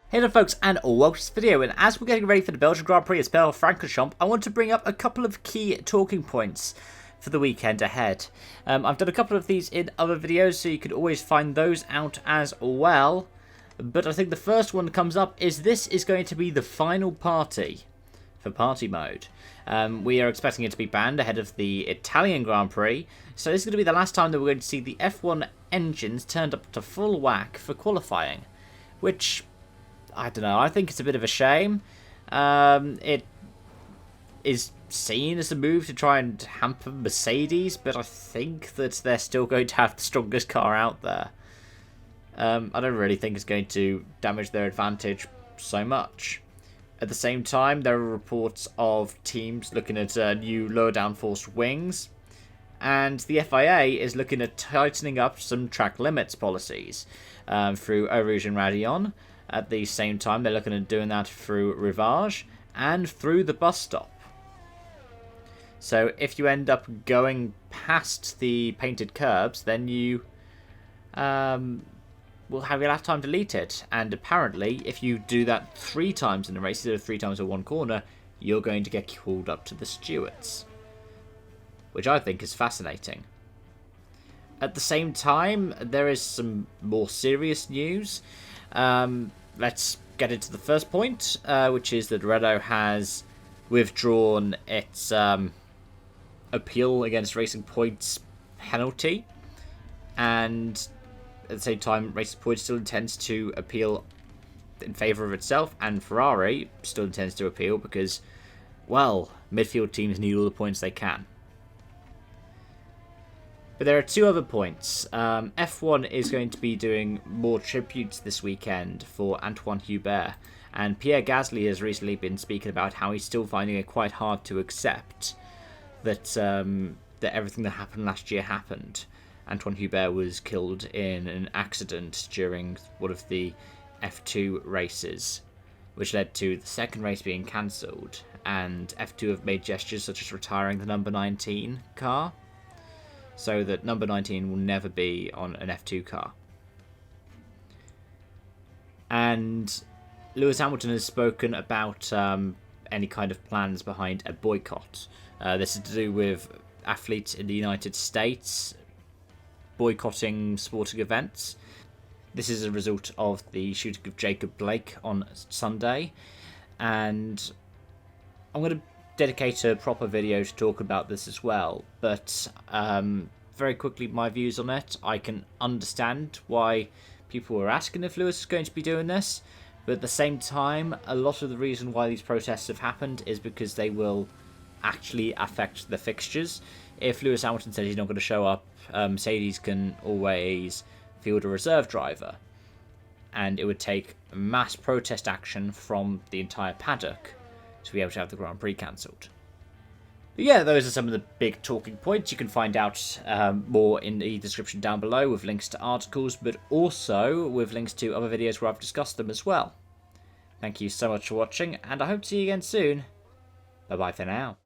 Hey there folks, and welcome to this video, and as we're getting ready for the Belgian Grand Prix at Spa-Francorchamps, I want to bring up a couple of key talking points for the weekend ahead. I've done a couple of these in other videos, so you can always find those out as well, but I think the first one that comes up is this is going to be the final party for party mode. We are expecting it to be banned ahead of the Italian Grand Prix, so this is going to be the last time that we're going to see the F1 engines turned up to full whack for qualifying, which, I don't know, I think it's a bit of a shame. It is seen as a move to try and hamper Mercedes, but I think that they're still going to have the strongest car out there. I don't really think it's going to damage their advantage so much. At the same time, there are reports of teams looking at new lower downforce wings, and the FIA is looking at tightening up some track limits policies through Eau Rouge and Raidillon. At the same time, they're looking at doing that through Rivage and through the bus stop. So if you end up going past the painted curbs, then you will have your last time deleted. And apparently, if you do that 3 times in a race, instead of 3 times in one corner, you're going to get called up to the stewards, which I think is fascinating. At the same time, there is some more serious news. Let's get into the first point, which is that Renault has withdrawn its appeal against Racing Point's penalty, and at the same time, Racing Point still intends to appeal in favour of itself, and Ferrari still intends to appeal because, well, midfield teams need all the points they can. But there are 2 other points. F1 is going to be doing more tributes this weekend for Antoine Hubert, and Pierre Gasly has recently been speaking about how he's still finding it quite hard to accept that that everything that happened last year happened. Antoine Hubert was killed in an accident during one of the F2 races, which led to the second race being cancelled, and F2 have made gestures such as retiring the number 19 car, so that number 19 will never be on an F2 car. And Lewis Hamilton has spoken about any kind of plans behind a boycott. This is to do with athletes in the United States boycotting sporting events. This is a result of the shooting of Jacob Blake on Sunday, and I'm going to dedicate a proper video to talk about this as well, but very quickly, my views on it. I can understand why people were asking if Lewis is going to be doing this, but at the same time, a lot of the reason why these protests have happened is because they will actually affect the fixtures. If Lewis Hamilton says he's not going to show up, Mercedes can always field a reserve driver, and it would take mass protest action from the entire paddock to be able to have the Grand Prix cancelled. But yeah, those are some of the big talking points. You can find out more in the description down below with links to articles, but also with links to other videos where I've discussed them as well. Thank you so much for watching, and I hope to see you again soon. Bye bye for now.